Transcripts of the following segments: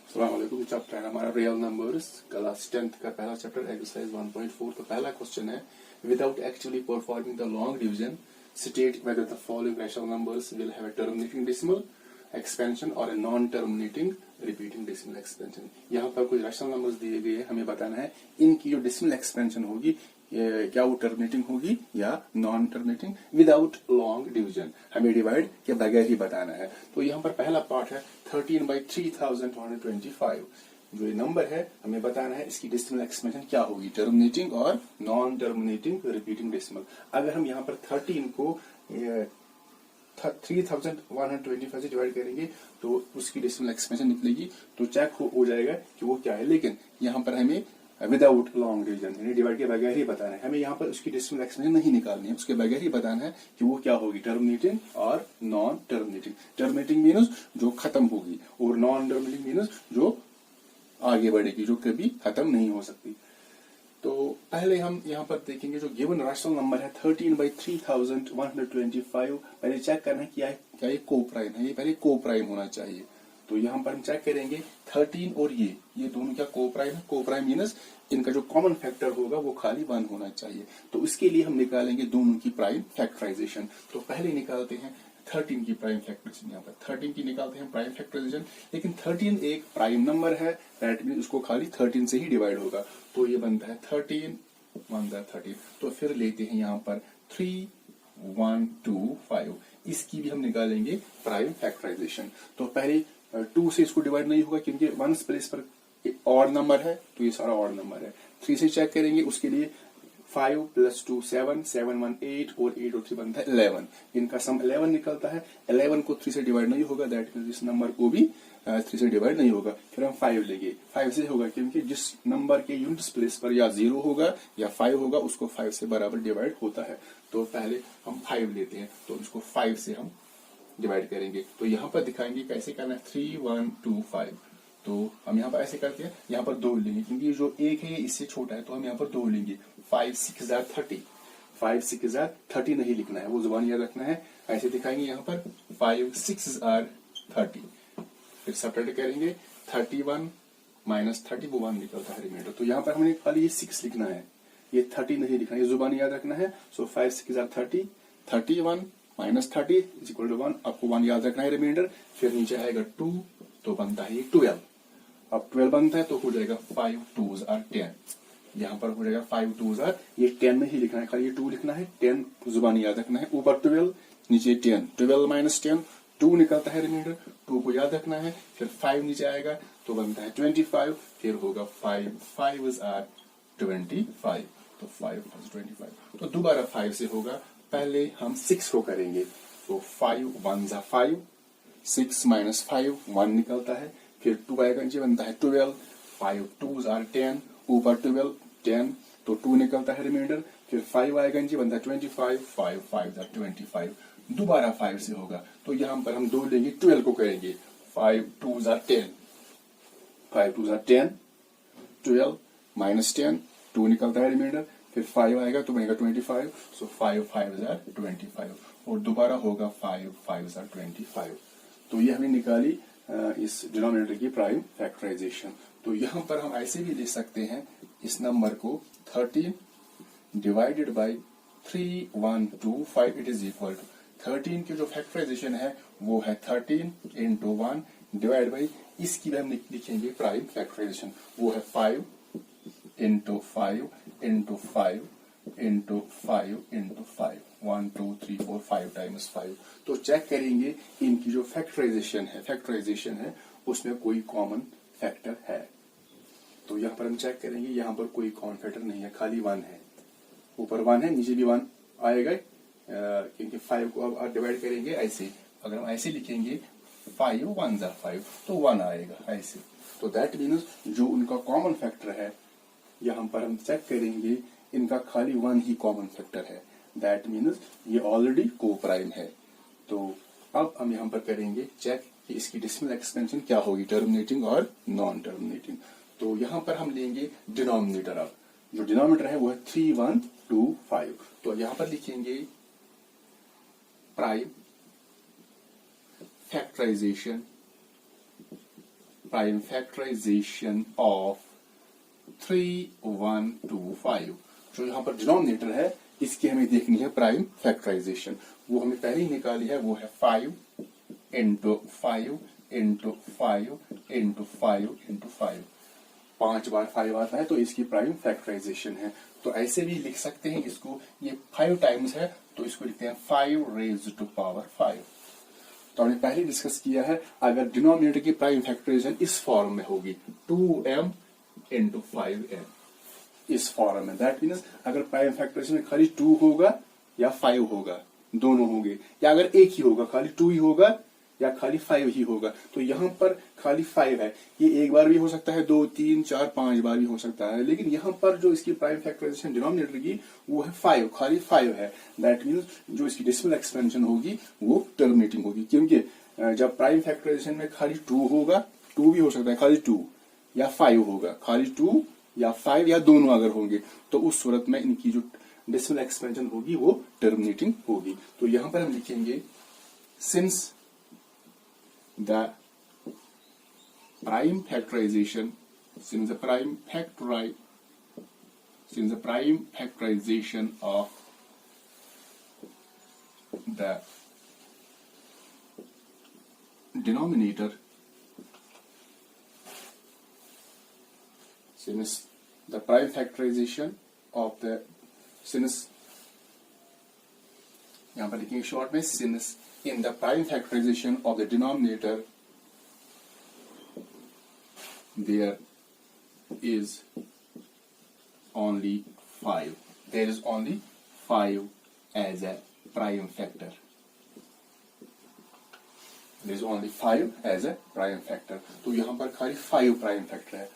अस्सलाम वालेकुम। चैप्टर है हमारा रियल नंबर्स, क्लास 10th का पहला चैप्टर, एक्सरसाइज 1.4। तो पहला क्वेश्चन है, without actually performing the long division state whether the following rational numbers will have a terminating decimal expansion और a non terminating repeating decimal expansion. यहाँ पर कुछ rational numbers दिए गए हैं, हमें बताना है इनकी जो डेसिमल एक्सपेंशन होगी क्या वो टर्मिनेटिंग होगी या non terminating without long division, हमें डिवाइड के बगैर ही बताना है। तो यहाँ पर पहला पार्ट है 13/3225। जो ये नंबर है हमें बताना है इसकी डेसिमल एक्सपेंशन क्या होगी, टर्मिनेटिंग और नॉन टर्मिनेटिंग रिपीटिंग डेसिमल। अगर हम यहाँ पर 13 को 3125 से डिवाइड करेंगे तो उसकी डेसिमल एक्सपेंशन निकलेगी, तो चेक हो जाएगा कि वो क्या है। लेकिन यहाँ पर हमें विदाउट लॉन्ग डिवीजन यानी डिवाइड के बगैर ही बताना है, हमें यहाँ पर उसकी डेसिमल एक्सपेंशन नहीं निकालनी है, उसके बगैर ही बताना है कि वो क्या होगी, टर्मिनेटिंग और नॉन टर्मिनेटिंग। टर्मिनेटिंग मीन्स जो खत्म होगी और नॉन टर्मिनेटिंग मीन्स जो आगे बढ़ेगी, जो कभी खत्म नहीं हो सकती। तो पहले हम यहाँ पर देखेंगे जो गिवन रैशनल नंबर है 13/3125। पहले चेक करना है क्या ये को प्राइम है, ये पहले को प्राइम होना चाहिए। तो यहाँ पर हम चेक करेंगे 13 और ये दोनों क्या को प्राइम है। को प्राइम मीनस इनका जो कॉमन फैक्टर होगा वो खाली 1 होना चाहिए। तो इसके लिए हम निकालेंगे दोनों की प्राइम फैक्टराइजेशन। तो पहले निकालते हैं 13 की प्राइम फैक्टराइजेशन। यहाँ पर 13 की निकालते हैं प्राइम फैक्टराइजेशन, लेकिन 13 एक प्राइम नंबर है, दैट मीन उसको खाली 13 से ही डिवाइड होगा। तो ये बनता है 13 1 13। तो फिर लेते हैं यहाँ पर 3125, इसकी भी हम निकालेंगे प्राइम फैक्टराइजेशन। तो पहले 2 से इसको डिवाइड नहीं होगा क्योंकि 1 प्लेस पर ऑड नंबर है, तो ये सारा ऑड नंबर है। 3 से चेक करेंगे, उसके लिए 5 + 2 7 7 1 8 और 8 और 3 बनता है 11। इनका सम 11 निकलता है। 11 को 3 से डिवाइड नहीं होगा, दैट मीन्स इस नंबर को भी 3 से डिवाइड नहीं होगा। फिर हम 5 लेंगे, 5 से होगा क्योंकि जिस नंबर के यूनिट्स प्लेस पर या 0 होगा या 5 होगा उसको 5 से बराबर डिवाइड होता है। तो पहले हम 5 लेते हैं, तो इसको 5 से हम डिवाइड करेंगे। तो यहाँ पर दिखाएंगे कैसे करना है, 3125। तो हम यहाँ पर ऐसे करते हैं, यहाँ पर 2 लेंगे क्योंकि जो एक है ये इससे छोटा है, तो हम यहाँ पर 2 लेंगे। 5 6 30, 5 6 30 नहीं लिखना है, वो जुबान याद रखना है। ऐसे दिखाएंगे यहाँ पर 5 6 30, फिर सेपरेट करेंगे 31 - 30 वो 1 निकलता है रिमाइंडर। तो यहाँ पर हमने खाली ये 6 लिखना है, ये 30 नहीं लिखना है, ये जुबान याद रखना है। सो 5 6 30, 31 - 30 = 1, आपको 1 याद रखना है रिमाइंडर। फिर नीचे आएगा 2, तो बनता है 12। अब 12 बनता है तो हो जाएगा 5 2s 10। यहाँ पर हो जाएगा 5 2s ये 10 में ही लिखना है, खाली ये 2 लिखना है, 10 जुबान याद रखना है। ऊपर 12 नीचे 10, 12 - 10 2 निकलता है रिमाइंडर, 2 को याद रखना है। फिर 5 नीचे आएगा तो बनता है 25, फिर होगा 5 5s 25, तो 5 25। तो दोबारा 5 से होगा, पहले हम 6 को करेंगे। तो 5 1s 5, 6 - 5 1 निकलता है। फिर 2 आएगा, नीचे बनता है 12, 5 2s 10, ऊपर 12 10, तो 2 निकलता है रिमाइंडर। फिर 5 आएगा, नीचे बनता है 25, 5 5s 25। दोबारा 5 से होगा, तो यहाँ पर हम 2 लेंगे, 12 को करेंगे। 5 2s 10, 5 2s 10, 12 - 10 2 निकलता है रिमाइंडर। फिर 5 आएगा तो बनेगा 25, सो 5 5s 25 और दोबारा होगा 5 5s 25। तो ये हमने निकाली इस डिनोमिनेटर की प्राइम फैक्टराइजेशन। तो यहाँ पर हम ऐसे भी लिख सकते हैं इस नंबर को 13 divided by 3125, it is equal to 13 की जो फैक्टराइजेशन है वो है 13 × 1 डिवाइड बाई, इसकी भी हम लिखेंगे प्राइम फैक्टराइजेशन, वो है 5 × 5 × 5 × 5 × 5, 1 2 3 4 5 टाइम्स 5। तो चेक करेंगे इनकी जो फैक्टराइजेशन है उसमें कोई कॉमन फैक्टर है। तो यहाँ पर हम चेक करेंगे, यहाँ पर कोई कॉमन फैक्टर नहीं है, खाली 1 है। ऊपर 1 है, नीचे भी 1 आएगा क्योंकि 5 को अब डिवाइड करेंगे ऐसे। अगर हम ऐसे लिखेंगे 5 1s 5 तो 1 आएगा ऐसे। तो दैट मीन्स जो उनका कॉमन फैक्टर है, यहाँ पर हम चेक करेंगे इनका खाली 1 ही कॉमन फैक्टर है, दैट मीन्स ये ऑलरेडी को प्राइम है। तो अब हम यहाँ पर करेंगे चेक कि इसकी डेसिमल एक्सपेंशन क्या होगी, टर्मिनेटिंग और नॉन टर्मिनेटिंग। तो यहाँ पर हम लेंगे डिनोमिनेटर। अब जो डिनोमिनेटर है वो है 3125। तो यहाँ पर लिखेंगे prime factorization prime factorization of 3, 1, 2, 5। जो यहाँ पर डिनोमिनेटर है इसकी हमें देखनी है प्राइम फैक्टराइजेशन, वो हमें पहले ही निकाली है, वो है 5 इंटू 5 इंटू 5 इंटू 5 इंटू 5। 5 बार 5 आता है तो इसकी प्राइम फैक्टराइजेशन है। तो ऐसे भी लिख सकते हैं इसको, ये 5 टाइम्स है तो इसको लिखते हैं 5 रेज्ड टू पावर 5। तो हमने पहले डिस्कस किया है, अगर डिनोमिनेटर की प्राइम फैक्टराइजेशन इस फॉर्म में होगी 2m इंटू 5m, इस फॉर्म में, दैट मीन्स अगर प्राइम फैक्टराइजेशन में खाली 2 होगा या 5 होगा, दोनों होंगे, या अगर एक ही होगा खाली 2 ही होगा या खाली 5 ही होगा, तो यहाँ पर खाली 5 है। ये एक बार भी हो सकता है, 2, 3, 4, 5 बार भी हो सकता है, लेकिन यहाँ पर जो इसकी प्राइम फैक्टराइजेशन डिनोमिनेटर की वो है 5, खाली 5 है। दैट मीन्स जो इसकी डेसिमल एक्सपेंशन होगी वो टर्मिनेटिंग होगी, क्योंकि जब प्राइम फैक्टराइजेशन में खाली 2 होगा, 2 भी हो सकता है, खाली 2 या 5 होगा, खाली 2 या 5 या दोनों अगर होंगे, तो उस सूरत में इनकी जो डेसिमल एक्सपेंशन होगी वो टर्मिनेटिंग होगी। तो यहां पर हम लिखेंगे since the prime factorization, since the prime factorization of the denominator, since the prime factorization of the, since यहाँ पर लिखेंगे शॉर्ट में, since in the prime factorization of the denominator there is only 5, there is only 5 as a prime factor, there is only 5 as a prime factor। तो यहाँ पर खाली 5 prime factor है।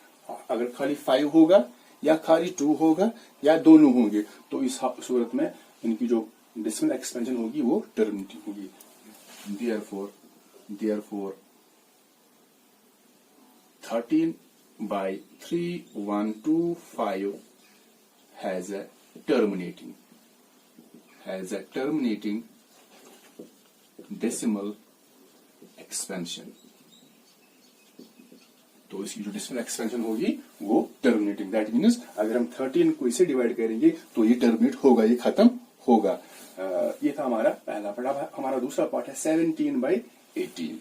अगर खाली 5 होगा या खाली 2 होगा या दोनों होंगे, तो इस सूरत में इनकी जो डेसिमल एक्सपेंशन होगी वो टर्मिनेटिंग होगी। therefore 13/3,125 has a terminating decimal expansion। तो इसकी जो डेसिमल एक्सपेंशन होगी वो टर्मिनेटिंग, दैट मीन्स अगर हम 13 को इसे डिवाइड करेंगे तो ये टर्मिनेट होगा, ये खत्म होगा। ये था हमारा पहला पार्ट। अब हमारा दूसरा पार्ट है 17/18।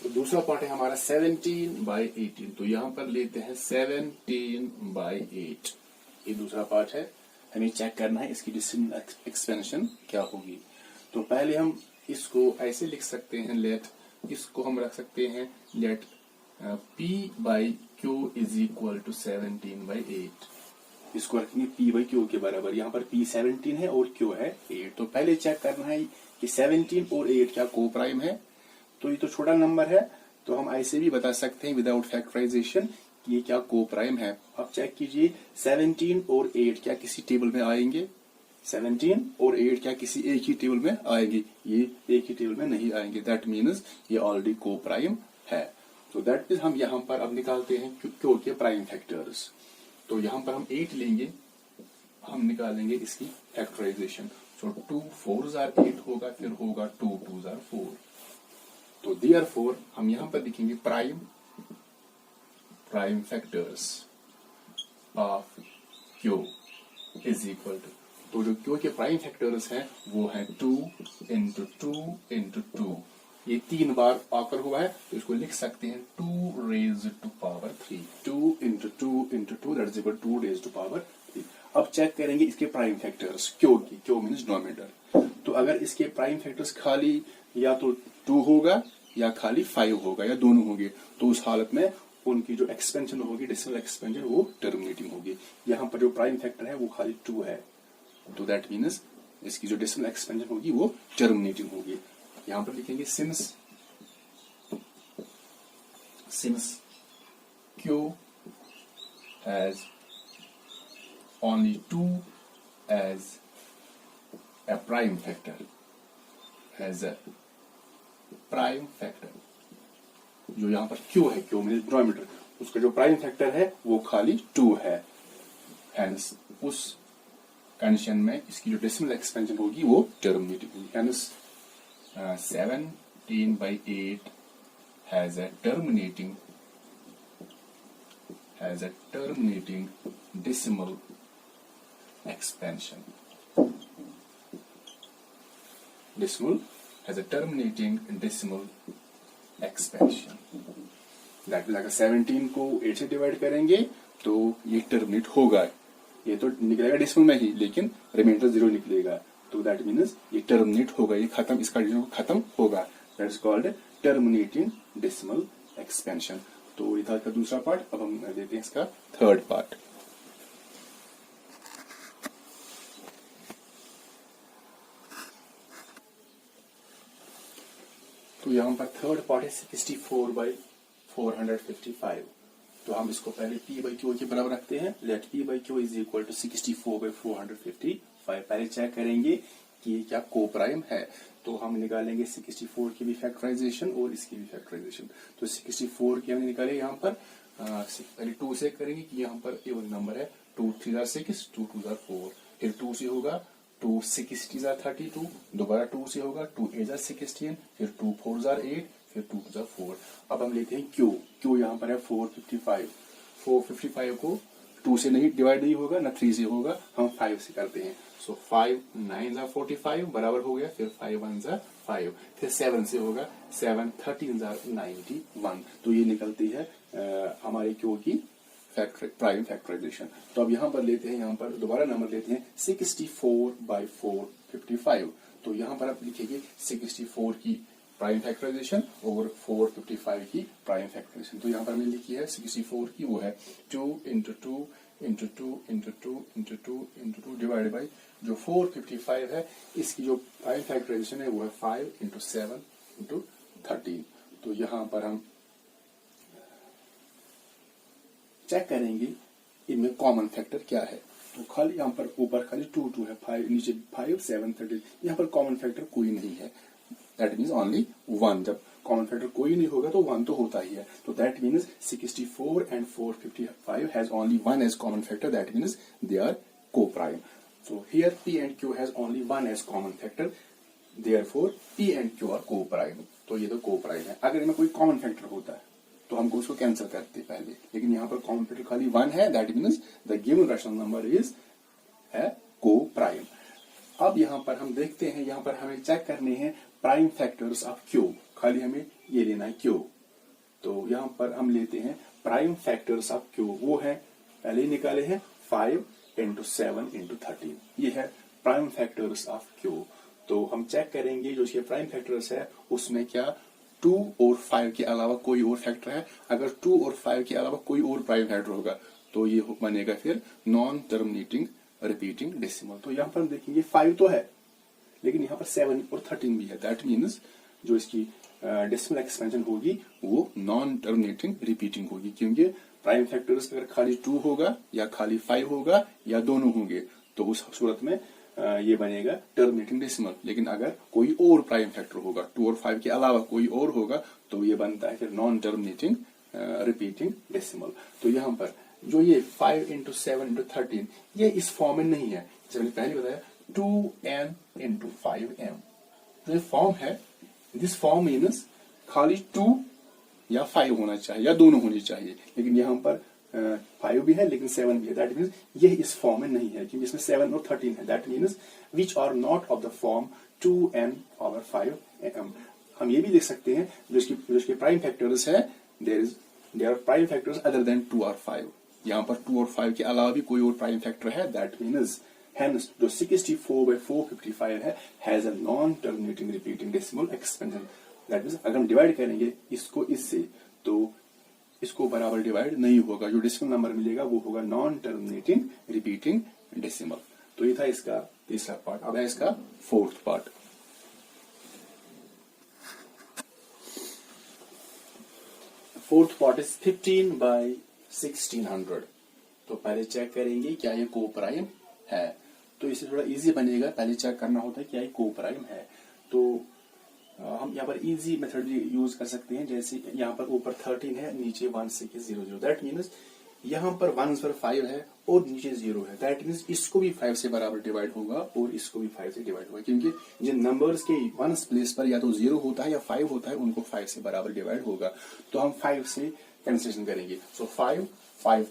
तो दूसरा पार्ट है हमारा 17/18। तो यहां पर लेते हैं 17/8, ये दूसरा पार्ट है। हमें चेक करना है इसकी डेसिमल एक्सपेंशन क्या होगी। तो पहले हम इसको ऐसे लिख सकते हैं, लेट, इसको हम रख सकते हैं let P/Q is equal to 17/8। इसको रखेंगे P/Q के बराबर। यहाँ पर P 17 है और Q है 8। तो पहले चेक करना है कि 17 और 8 क्या को प्राइम है। तो ये तो छोटा नंबर है, तो हम ऐसे भी बता सकते हैं विदाउट फैक्टराइजेशन कि ये क्या को प्राइम है। अब चेक कीजिए 17 और 8 क्या किसी टेबल में आएंगे, 17 और 8 क्या किसी एक ही टेबल में आएंगे, ये एक ही टेबल में नहीं आएंगे। दैट मीन्स ये ऑलरेडी को प्राइम है। तो दैट मीन्स हम यहाँ पर अब निकालते हैं क्यू के प्राइम फैक्टर्स। तो यहाँ पर हम 8 लेंगे, हम निकालेंगे इसकी फैक्टराइजेशन। सो 2 4s are 8 होगा, फिर होगा 2 2s are 4। तो देयरफॉर हम यहाँ पर लिखेंगे prime factors of Q is equal to, तो जो क्यू के प्राइम फैक्टर्स हैं वो है 2 इंटू 2 इंटू 2। ये 3 बार आकर हुआ है, तो इसको लिख सकते हैं 2 raised to power 3। 2 into 2 into 2 that is equal 2 raised to power 3। अब चेक करेंगे इसके प्राइम फैक्टर्स क्यू की, क्यू मीन्स डिनोमिनेटर। तो अगर इसके प्राइम फैक्टर्स खाली या तो 2 होगा या खाली 5 होगा या दोनों होंगे, तो उस हालत में उनकी जो एक्सपेंशन होगी, डेसिमल एक्सपेंशन, वो टर्मिनेटिंग होगी। यहाँ पर जो प्राइम फैक्टर है वो खाली 2 है, तो दैट मीन्स इसकी जो डेसिमल एक्सपेंशन होगी वो टर्मिनेटिंग होगी। यहाँ पर लिखेंगे since Q has only 2 as a prime factor, as a prime factor, जो यहाँ पर Q है, Q मीन्स डिनोमिनेटर, उसका जो प्राइम फैक्टर है वो खाली 2 है। Hence उस कंडीशन में इसकी जो डेसिमल एक्सपेंशन होगी वो टर्मिनेटिंग होगी। Hence 17/8 has a terminating decimal expansion. Has a terminating decimal expansion. That will, अगर 17 को 8 से डिवाइड करेंगे तो ये टर्मिनेट होगा। ये तो निकलेगा डेसिमल में ही, लेकिन रिमाइंडर 0 निकलेगा, तो दैट मीन्स ये टर्मिनेट होगा, ये खत्म, इसका डिवीजन खत्म होगा। That is called terminating decimal expansion. तो ये था इसका दूसरा पार्ट। अब हम देते हैं इसका थर्ड पार्ट। तो यहाँ पर थर्ड पार्ट है 64/455। तो हम इसको पहले P/Q के बराबर रखते हैं। Let P/Q is equal to 64/455। पहले चेक करेंगे कि ये क्या कोप्राइम है। तो हम निकालेंगे 64 की भी फैक्टराइजेशन और इसकी भी फैक्टराइजेशन। तो 64 की हमने निकाले यहाँ पर पहले 2 से करेंगे कि यहाँ पर इवन नंबर है 2 3 जार 6, 2 2 जार 4, फिर 2 से होगा 2 6 जार 32, दोबारा 2 से होगा 2 8 जार 16, फिर 2 4 जार 8, फिर 2 2 जार 4। अब हम लेते हैं क्यू यहाँ पर है 455 को 2 से नहीं डिवाइड नहीं होगा, ना 3 से होगा, हम 5 से करते हैं। सो 5 9 जार 45 बराबर हो गया, फिर 5 1 जार 5, फिर 7 से होगा 7 13 जार 91। तो ये निकलती है हमारे क्यू की प्राइम फैक्टराइजेशन। तो अब यहाँ पर लेते हैं, यहाँ पर दोबारा नंबर लेते हैं 64/455। तो यहाँ पर आप लिखेंगे 64 की प्राइम फैक्टराइजेशन और 455 की प्राइम फैक्टराइजेशन। तो यहाँ पर मैंने लिखी है 64 की, वो है 2 × 2 × 2 × 2 × 2 × 2 डिवाइड बाई जो 455 है, इसकी जो प्राइम फैक्टराइजेशन है वो है 5 × 7 × 13। तो यहाँ पर हम चेक करेंगे इनमें कॉमन फैक्टर क्या है। तो खाली यहाँ पर ऊपर खाली 2 2 है, 5 नीचे 5 7 13, यहाँ पर कॉमन फैक्टर कोई नहीं है। That means only 1। जब कॉमन फैक्टर कोई नहीं होगा तो 1 तो होता ही है। तो that means 64 and 455 has only 1 as common factor. That means they are co-prime. So here P and Q has only 1 as common factor. Therefore P and Q are co-prime. तो ये तो co-prime है। अगर इनमें कोई कॉमन फैक्टर होता है तो हमको उसको कैंसिल करते पहले, लेकिन यहाँ पर कॉमन फैक्टर खाली 1 है। That means the given rational number is है को-प्राइम। अब यहाँ पर हम देखते हैं, यहाँ पर हमें चेक करने हैं प्राइम फैक्टर्स ऑफ क्यू। खाली हमें ये लेना है क्यू। तो यहाँ पर हम लेते हैं प्राइम फैक्टर्स ऑफ क्यू। वो है पहले ही निकाले हैं 5 × 7 × 13। ये है प्राइम फैक्टर्स ऑफ क्यू। तो हम चेक करेंगे जो इसके प्राइम फैक्टर्स है उसमें क्या 2 और 5 के अलावा कोई और फैक्टर है। अगर 2 और 5 के अलावा कोई और प्राइम फैक्टर होगा तो ये बनेगा फिर नॉन टर्मिनेटिंग रिपीटिंग डेसिमल। तो यहाँ पर हम देखेंगे 5 तो है, लेकिन यहाँ पर 7 और 13 भी है। दैट मीन्स जो इसकी डेसिमल एक्सपेंशन होगी वो नॉन टर्मिनेटिंग रिपीटिंग होगी, क्योंकि प्राइम फैक्टर्स अगर खाली 2 होगा या खाली 5 होगा या दोनों होंगे तो उस सूरत में ये बनेगा टर्मिनेटिंग डेसिमल। लेकिन अगर कोई और प्राइम फैक्टर होगा, 2 और 5 के अलावा कोई और होगा, तो ये बनता है फिर नॉन टर्मिनेटिंग रिपीटिंग डेसिमल। तो यहाँ पर जो ये 5 × 7 × 13 ये इस फॉर्म में नहीं है। जैसे मैंने पहले बताया 2n × 5m जो फॉर्म है, दिस फॉर्म मीन्स खाली 2 या 5 होना चाहिए या दोनों होनी चाहिए, लेकिन यहाँ पर 5 भी है लेकिन 7 भी है। दैट मीन्स ये इस फॉर्म में नहीं है, क्योंकि इसमें 7 और 13 है। That means which are not of the form 2n/5m। हम ये भी लिख सकते हैं जो इसके प्राइम फैक्टर्स है, there are prime factors other than 2 और 5। यहाँ पर 2 और 5 के अलावा भी कोई और प्राइम फैक्टर है। दैट मीन्स hence जो 64/455 है has a non terminating repeating decimal expansion. That means अगर हम डिवाइड करेंगे इसको इससे तो इसको बराबर डिवाइड नहीं होगा। जो डेसिमल नंबर मिलेगा वो होगा नॉन टर्मिनेटिंग रिपीटिंग डेसिमल। तो ये था इसका तीसरा पार्ट। अब है इसका fourth part. Fourth part is 15/1600। तो पहले चेक करेंगे क्या ये को-प्राइम है। तो इसे थोड़ा इजी बनेगा, पहले चेक करना होता है क्या ये को-प्राइम है। तो हम यहाँ पर इजी मेथड यूज कर सकते हैं। जैसे यहाँ पर ऊपर 13 है, नीचे 1 6 0 0। दैट मीन्स यहाँ पर 1 पर 5 है और नीचे 0 है, दैट मीन्स इसको भी 5 से बराबर डिवाइड होगा और इसको भी 5 से डिवाइड होगा, क्योंकि जिन नंबर्स के 1 प्लेस पर या तो 0 होता है या 5 होता है उनको 5 से बराबर डिवाइड होगा। तो हम 5 से कैंसिलेशन करेंगे। सो 5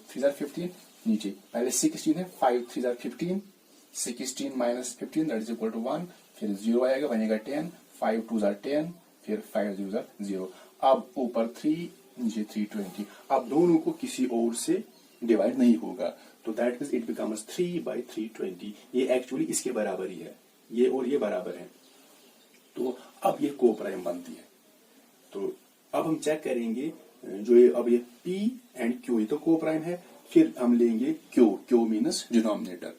3 15, नीचे पहले 16 है, 5 3 15, 16 minus 15 that is equal to 1, फिर 0 आएगा बनेगा 10, 5 2 10, फिर 5 0 0। अब ऊपर 3 नीचे 320। अब दोनों को किसी और से डिवाइड नहीं होगा, तो दैट मीन्स इट बिकम्स 3/320। ये एक्चुअली इसके बराबर ही है, ये और ये बराबर है, तो अब ये को प्राइम बनती है। तो अब हम चेक करेंगे जो ये अब ये P एंड Q ये तो को प्राइम है, फिर हम लेंगे Q means denominator.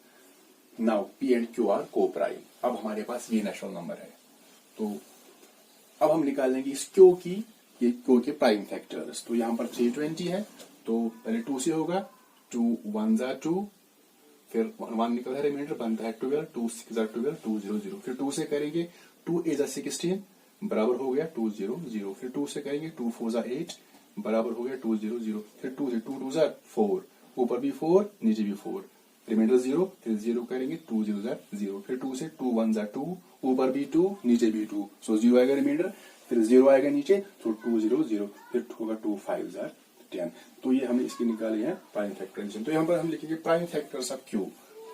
Now P and Q are coprime. अब हमारे पास ये नेचुरल नंबर है, तो अब हम निकालेंगे इस Q की, ये Q के प्राइम फैक्टर्स। तो यहाँ पर 320 है, तो पहले 2 से होगा, 2 1 2, फिर 1 निकल है, रिमाइंडर बनता है 12, 2 6 12, 2 0 0, फिर 2 से करेंगे 2 8 16 बराबर हो गया 2 0 0, फिर 2 से करेंगे 2 4 8 बराबर हो गया 2 0 0, फिर 2 से 2 2 4, ऊपर भी 4 नीचे भी 4, रिमाइंडर 0, फिर 0 करेंगे 2 0 0, फिर 2 से 2 1 2, ऊपर भी 2 नीचे भी 2, सो 0 आएगा रिमाइंडर, फिर 0 आएगा नीचे, तो 2 0 0, फिर होगा 2 5 10। तो ये हमने इसकी निकाले हैं प्राइम फैक्टराइजेशन। तो यहाँ पर हम लिखेंगे प्राइम फैक्टर्स ऑफ Q,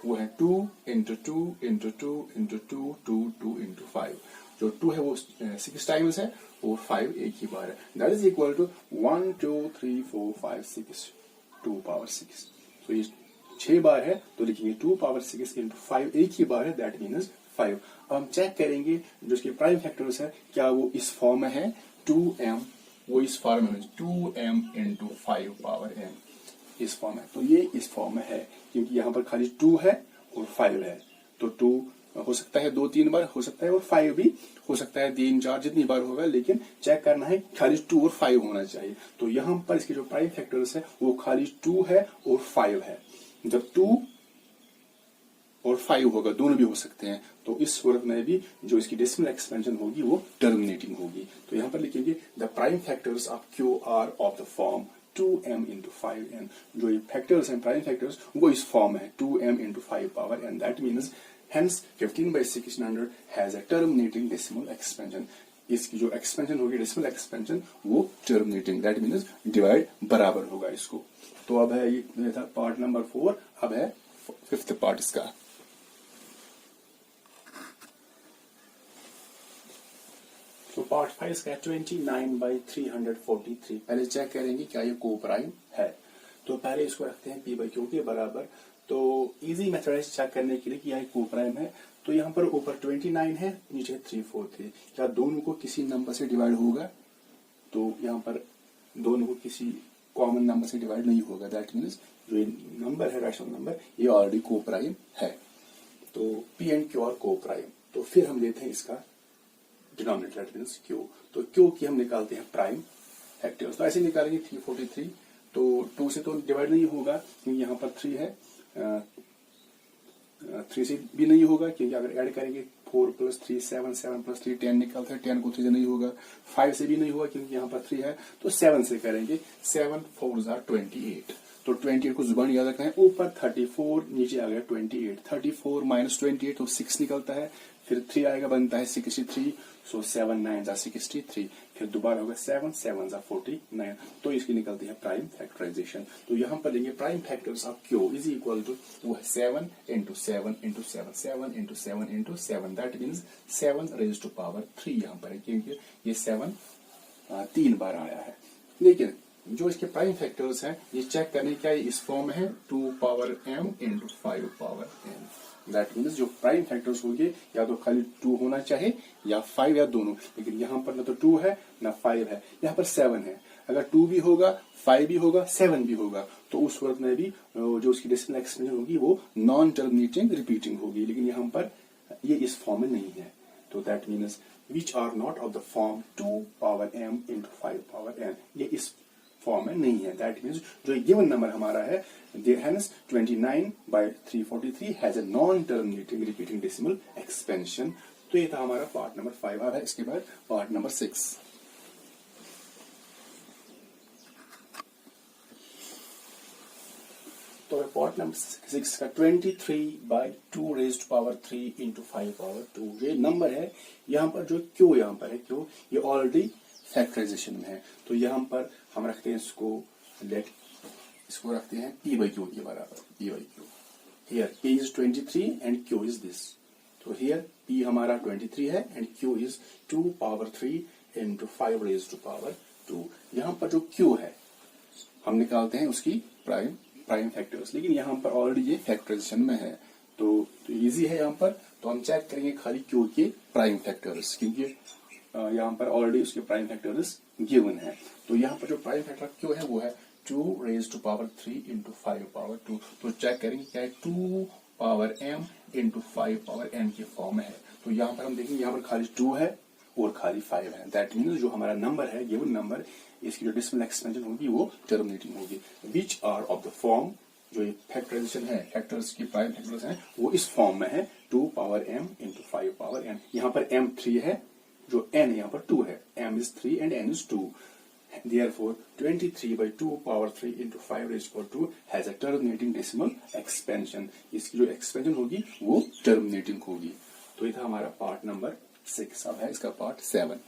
वो है 2 into 2 into 2 into 2 2 2 into 5। जो 2 है वो 6 टाइम्स है और 5 एक ही बार है, that is equal to 1 2 3 4 5 6, 2 power 6। तो ये 6 बार है, तो लिखेंगे 2 पावर 6 into 5 एक ही बार है, दैट मीन्स 5। अब हम चेक करेंगे जो इसके प्राइम फैक्टर्स है क्या वो इस फॉर्म में है, 2m, वो इस फॉर्म में 2m into 5 पावर m, इस फॉर्म है। तो ये इस फॉर्म में है, क्योंकि यहाँ पर खाली 2 है और 5 है, तो 2 हो सकता है 2-3 बार हो सकता है, और 5 भी हो सकता है 3-4 जितनी बार होगा, लेकिन चेक करना है खाली 2 और 5 होना चाहिए। तो यहाँ पर इसके जो प्राइम फैक्टर्स है वो खाली 2 है और 5 है। जब 2 और 5 होगा, दोनों भी हो सकते हैं, तो इस सूरत में भी जो इसकी डेसिमल एक्सपेंशन होगी वो टर्मिनेटिंग होगी। तो यहाँ पर लिखेंगे the prime factors of Q are of the form 2m into 5n। जो ये फैक्टर्स हैं प्राइम फैक्टर्स वो इस फॉर्म है 2m into 5 power n, that means hence 15/1600 has a terminating decimal expansion। इसकी जो एक्सपेंशन होगी डेसिमल एक्सपेंशन वो टर्मिनेटिंग, दैट मीन्स डिवाइड बराबर होगा इसको। तो अब है ये था पार्ट नंबर 4, अब है 5th पार्ट इसका। तो पार्ट 5 इसका 29/343। पहले चेक करेंगे क्या ये को प्राइम है। तो पहले इसको रखते हैं P/Q के बराबर। तो इजी मेथड है चेक करने के लिए कि यह को प्राइम है। तो यहाँ पर ऊपर 29 है, नीचे 343, क्या दोनों को किसी नंबर से डिवाइड होगा? तो यहाँ पर दोनों को किसी कॉमन नंबर से डिवाइड नहीं होगा, दैट मीन्स जो ये नंबर है रैशनल नंबर ये ऑलरेडी को प्राइम है। तो P एंड Q आर को प्राइम। तो फिर हम लेते हैं इसका डिनोमिनेटर, दैट मीन्स Q। तो Q की हम निकालते हैं प्राइम फैक्टर्स। तो ऐसे निकालेंगे 343, तो 2 से तो डिवाइड नहीं होगा क्योंकि यहाँ पर 3 है, 3 से भी नहीं होगा क्योंकि अगर ऐड करेंगे 4 + 3 7, 7 + 3 10 निकलता है, 10 को 3 से नहीं होगा। 5 से भी नहीं होगा क्योंकि यहाँ पर 3 है, तो 7 से करेंगे, 7 4 28। तो 28 को जुबान याद रखना है, ऊपर 34 नीचे आ गया 28, 34 - 28 तो 6 निकलता है, फिर 3 आएगा बनता है 63, सो 7 9 63, फिर दोबारा होगा 7 7 49, तो इसकी निकलती है प्राइम फैक्टराइजेशन। तो यहाँ पर लेंगे prime factors of Q is equal to वो है 7 × 7 × 7 7 × 7 × 7, that means 7 raised to power 3 यहाँ पर है क्योंकि ये 7 3 बार आया है। लेकिन जो इसके प्राइम फैक्टर्स हैं ये चेक करने क्या है, इस फॉर्म में है 2 power m × 5 power n, that means जो प्राइम फैक्टर्स होंगे या तो खाली 2 होना चाहिए या 5 या दोनों, लेकिन यहाँ पर ना तो 2 है ना 5 है, यहाँ पर 7 है। अगर 2 भी होगा 5 भी होगा 7 भी होगा तो उस सूरत में भी जो उसकी डेसिमल एक्सपेंशन होगी वो नॉन टर्मिनेटिंग रिपीटिंग होगी, लेकिन यहाँ पर ये इस फॉर्म में नहीं है। तो that means which are not of the form 2 power m × 5 power n, ये इस फॉर्म में नहीं है। दैट मीन्स जो गिवन नंबर हमारा है hence 29/343 has a non terminating repeating decimal expansion. तो ये था हमारा पार्ट नंबर 5। अब है इसके बाद पार्ट नंबर 6। तो पार्ट नंबर 6 का 23/2 रेज्ड पावर 3 इंटू 5/2 ये नंबर है। यहाँ पर जो क्यू यहाँ पर है, क्यू ये ऑलरेडी फैक्टराइजेशन में है, तो यहाँ पर हम रखते हैं इसको रखते हैं p/q के बराबर, p/q। Here p is 23 and q is this, तो हियर p हमारा 23 है and q is 2/3 into 5 raised power 2। यहाँ पर जो q है हम निकालते हैं उसकी प्राइम फैक्टर्स, लेकिन यहाँ पर ऑलरेडी ये फैक्टराइजेशन में है, तो इजी है यहाँ पर। तो हम चेक करेंगे खाली क्यू के प्राइम फैक्टर्स, क्योंकि यहाँ पर ऑलरेडी उसके प्राइम फैक्टर्स गिवन है। तो यहाँ पर जो प्राइम फैक्टर क्यू है वो है 2⁻³ इंटू 5/2। तो चेक करेंगे क्या है, 2m इंटू 5n के फॉर्म में है। तो यहाँ पर हम देखेंगे यहाँ पर खाली 2 है और खाली 5 है। दैट मीन्स जो हमारा नंबर है, गिवन नंबर, इसकी जो डेसिमल एक्सपेंशन होगी वो टर्मिनेटिंग होगी। Which are of the form, जो ये फैक्टराइजेशन है, फैक्टर्स की प्राइम फैक्टर्स हैं वो इस फॉर्म में है 2m इंटू 5n। यहाँ पर m 3 है, जो n यहाँ पर 2 है, m is 3 and n is 2। Therefore 23/2 into 5⁻2 has a terminating decimal expansion। इसकी जो एक्सपेंशन होगी वो टर्मिनेटिंग होगी। तो ये था हमारा पार्ट नंबर 6। अब है इसका पार्ट 7।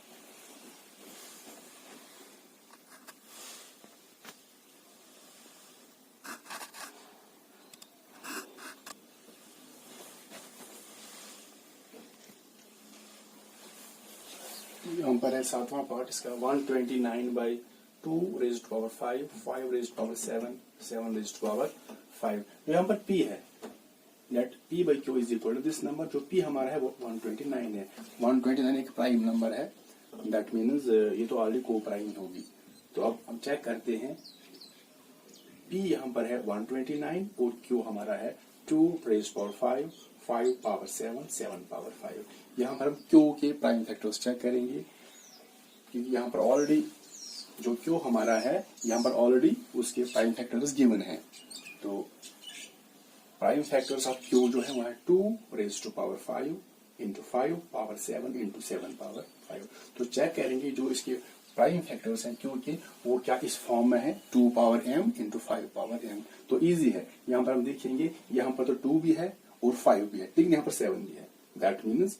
यहाँ पर है 7वां पार्ट इसका, 129/2 raised power 5, 5 raised power 7, 7 raised power 5। यहाँ पर p है, let p/q is equal to this number. जो p हमारा है वो 129 है। 129 एक प्राइम नंबर है, दैट मीन्स ये तो ऑलरेडी को प्राइम होगी। तो अब हम चेक करते हैं, p यहाँ पर है 129 और q हमारा है 2 raised power 5, 5 power 7, 7 power 5। यहाँ पर हम q के प्राइम फैक्टर्स चेक करेंगे, क्योंकि यहाँ पर ऑलरेडी जो q हमारा है यहाँ पर ऑलरेडी उसके प्राइम फैक्टर्स गिवन है। तो प्राइम फैक्टर्स ऑफ q जो है वो है 2⁻5 इंटू 5 पावर 7 इंटू 7 पावर 5। तो चेक करेंगे जो इसके प्राइम फैक्टर्स हैं q के, वो क्या इस फॉर्म में है 2m इंटू 5m। तो इजी है, यहाँ पर हम देखेंगे यहाँ पर तो 2 भी है और 5 भी है, लेकिन यहाँ पर 7 भी है। दैट मीन्स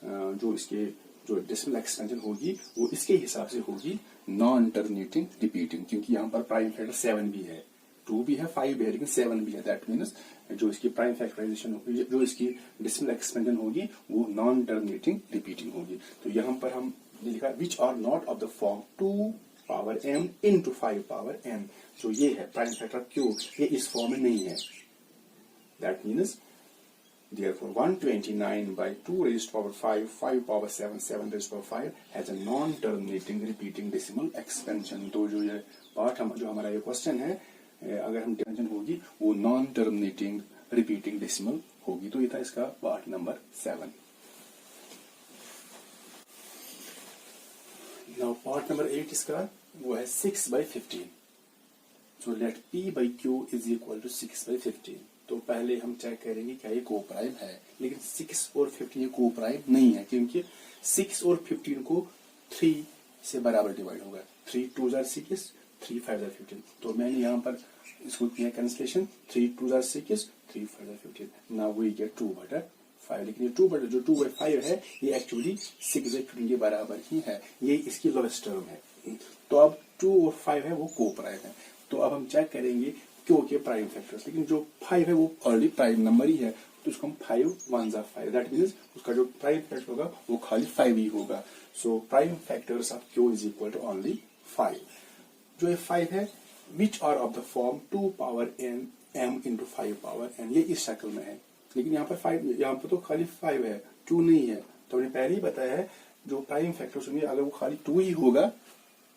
जो इसके जो डेसिमल एक्सपेंशन होगी वो इसके हिसाब से होगी नॉन टर्मिनेटिंग रिपीटिंग, क्योंकि यहाँ पर प्राइम फैक्टर 7 भी है, 2 भी है, 5 भी है, लेकिन 7 भी है। दैट मीन्स जो इसकी प्राइम फैक्टराइजेशन होगी, जो इसकी डेसिमल एक्सपेंशन होगी वो नॉन टर्मिनेटिंग रिपीटिंग होगी। तो यहाँ पर हम लिखा which are not of the form 2m into 5n। जो ये है प्राइम फैक्टर q, ये इस फॉर्म में नहीं है। That means therefore 129/2 raised power 5, 5 power 7, 7 raised power 5 has a non-terminating repeating decimal expansion। तो जो ये पार्ट जो हमारा ये क्वेश्चन है, अगर हम टेंशन होगी वो नॉन टर्मिनेटिंग रिपीटिंग डेसिमल होगी। तो ये था इसका part number 7। Now part number 8 इसका वो है 6/15। So let p/q is equal to 6/15। तो पहले हम चेक करेंगे क्या ये को प्राइम है, लेकिन 6 और 15 ये को प्राइम नहीं है, क्योंकि 6 और 15 को 3 से बराबर डिवाइड होगा। 3 2 जार 6, 3 5 जार 15। तो मैंने यहाँ पर इसको किया कैंसलेशन, 3 2 जार 6, 3 5 जार 15। Now we get 2/5। लेकिन ये 2/5 है ये एक्चुअली 6/15 के बराबर ही है, ये इसकी लोएस्ट टर्म है। तो अब 2 और 5 है वो को प्राइम है। तो अब हम चेक करेंगे क्यों के प्राइम फैक्टर्स, लेकिन जो 5 है वो ऑलरेडी प्राइम नंबर ही है, तो उसको हम 5 1 जार 5, दैट मीन्स उसका जो प्राइम फैक्टर होगा वो खाली 5 ही होगा। So prime factors of q is equal to only 5। जो ये 5 है which are of the form 2m into 5n, ये इस शक्ल में है, लेकिन यहाँ पर 5, यहाँ पर तो खाली 5 है, 2 नहीं है। तो हमने पहले ही बताया है जो प्राइम फैक्टर्स होंगे अगर वो खाली 2 ही होगा,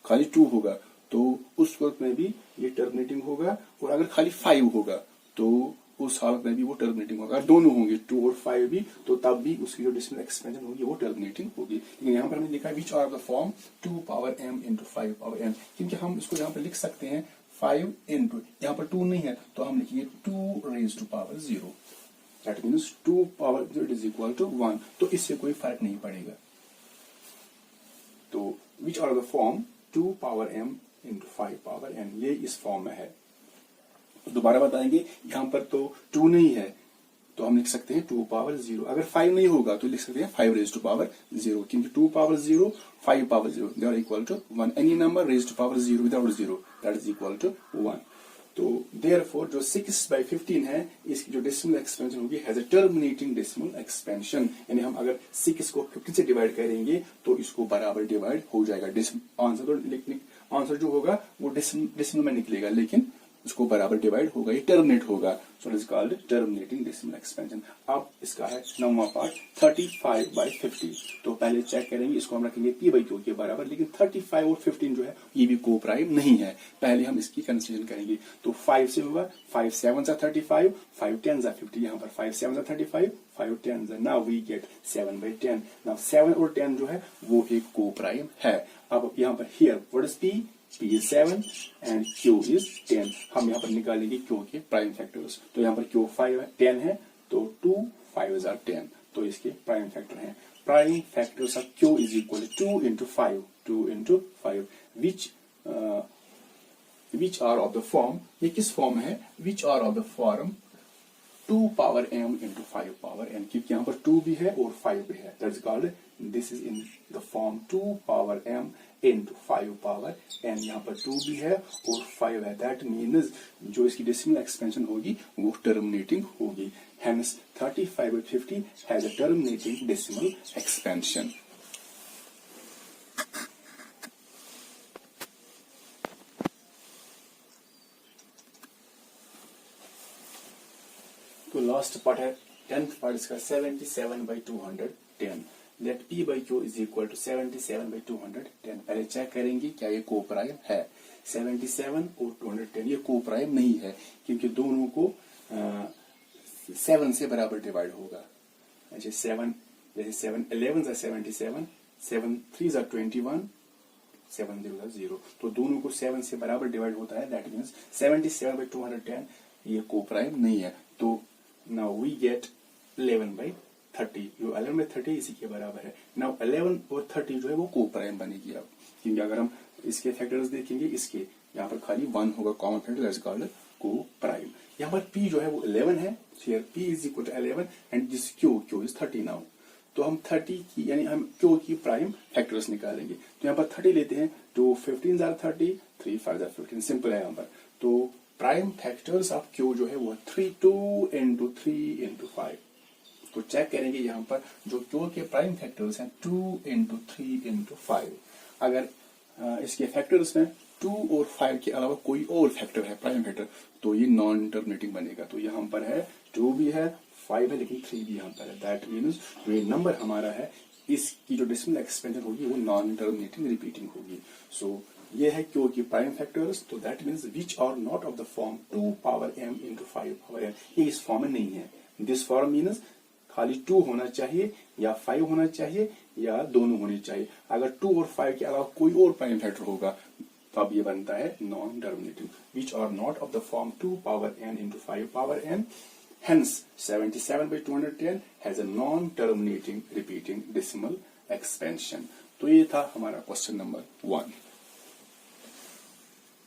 खाली 2 होगा, तो उस वक्त में भी ये टर्मिनेटिंग होगा, और अगर खाली 5 होगा तो उस हालत में भी वो टर्मिनेटिंग होगा। दोनों होंगे 2 और 5 भी, तो तब भी उसकी जो डेसिमल एक्सपेंशन होगी वो टर्मिनेटिंग होगी। लेकिन यहाँ पर हमने लिखा है which are the form 2m into 5n, क्योंकि हम इसको यहाँ पर लिख सकते हैं 5 इंटू, यहाँ पर 2 नहीं है तो हम लिखेंगे 2 raised to power 0, that means 2 power 0 is equal to 1। तो इससे कोई फर्क नहीं पड़ेगा। तो which are the form 2m into 5n, ये इस फॉर्म में है। दोबारा बताएंगे, यहाँ पर तो 2 नहीं है तो हम लिख सकते हैं 2 पावर 0। अगर 5 नहीं होगा तो लिख सकते हैं 5 रेज टू पावर 0, क्योंकि 2 power 0, 5 power 0 they are equal to 1। Any number raise to power 0 without 0 that is equal to 1। तो देयरफॉर जो 6/15 है इसकी जो डेसिमल एक्सपेंशन होगी has a terminating decimal expansion, यानी हम अगर 6 को 15 से डिवाइड करेंगे तो इसको बराबर डिवाइड हो जाएगा। आंसर तो आंसर जो होगा वो डेसिमल में निकलेगा, लेकिन उसको बराबर डिवाइड होगा, ये टर्मिनेट होगा। So it is called terminating decimal expansion. अब इसका है 9वां पार्ट 35/50। तो पहले चेक करेंगे, इसको हम रखेंगे p/q के बराबर, लेकिन 35 और 15 जो है ये भी को प्राइम नहीं है। पहले हम इसकी कंसीडरेशन करेंगे। तो 5 से होगा 5 7 35, 5 10 50। यहाँ पर 5 7 35, 5 10 नाउ वी गेट 7/10। नाउ 7 और 10 जो है वो एक को प्राइम है। अब यहाँ पर here what is p? P is 7 and Q is 10। हम यहाँ पर निकालेंगे Q के प्राइम फैक्टर्स। तो यहाँ पर Q 10 है तो 2 5 are 10, तो इसके प्राइम फैक्टर हैं। Prime factors of Q is equal to 2 into 5, 2 into 5, which are of the form, ये किस फॉर्म है? which are of the form 2 power m into 5 power n, क्योंकि यहाँ पर 2 भी है और 5 भी है। That's called, this is in the form 2 power m into 5 power n। यहाँ पर 2 भी है और 5 है। That means जो इसकी डेसिमल एक्सपेंशन होगी वो टर्मिनेटिंग होगी। Hence 35/50 has a terminating decimal expansion। तो लास्ट पार्ट है 10th पार्ट इसका 77/210। Let p/q is equal to 77/210। पहले चेक करेंगे क्या ये को प्राइम है। 77 और 210 ये को प्राइम नहीं है, क्योंकि दोनों को 7 से बराबर डिवाइड होगा। अच्छा 7 जैसे 7 11 are 77, 7 3 are 21, 7 0 are 0, तो दोनों को 7 से बराबर डिवाइड होता है। दैट मीन्स 77/210 ये को प्राइम नहीं है। तो नाउ वी गेट 11/30, जो 11/30 इसी के बराबर है। नाउ 11 और 30 जो है वो को प्राइम बनेगी अब, क्योंकि अगर हम इसके फैक्टर्स देखेंगे, इसके यहाँ पर खाली 1 होगा common factor, that's called coprime. यहाँ पर p जो है वो 11 है, here p is equal to 11 and this q is 30 now. तो हम 30 की यानी हम q की प्राइम फैक्टर्स निकालेंगे। तो यहाँ पर 30 लेते हैं, 2 15 are 30, 3 5 are 15, सिंपल है यहाँ पर। तो प्राइम फैक्टर्स ऑफ Q जो है वो 2 into 3 into 5। तो चेक करेंगे यहाँ पर जो Q के प्राइम फैक्टर्स हैं 2 into 3 into 5। अगर इसके फैक्टर्स में 2 और 5 के अलावा कोई और फैक्टर है प्राइम फैक्टर, तो ये नॉन टर्मिनेटिंग बनेगा। तो यहाँ पर है 2 भी है, 5 है, लेकिन 3 भी यहाँ पर है। दैट मीन्स जो ये नंबर हमारा है इसकी जो डेसिमल एक्सपेंशन होगी वो नॉन टर्मिनेटिंग रिपीटिंग होगी। सो ये है Q की प्राइम फैक्टर्स। तो that means which are not of the form 2 power m into 5 power n, ये इस फॉर्म में नहीं है। दिस फॉर्म मीन्स खाली 2 होना चाहिए या 5 होना चाहिए या दोनों होने चाहिए। अगर 2 और 5 के अलावा कोई और प्राइम फैक्टर होगा तो अब ये बनता है non terminating. Which are not of the form 2 power n into 5 power n, hence 77/210 has a non-terminating repeating decimal expansion। तो ये था हमारा क्वेश्चन नंबर 1।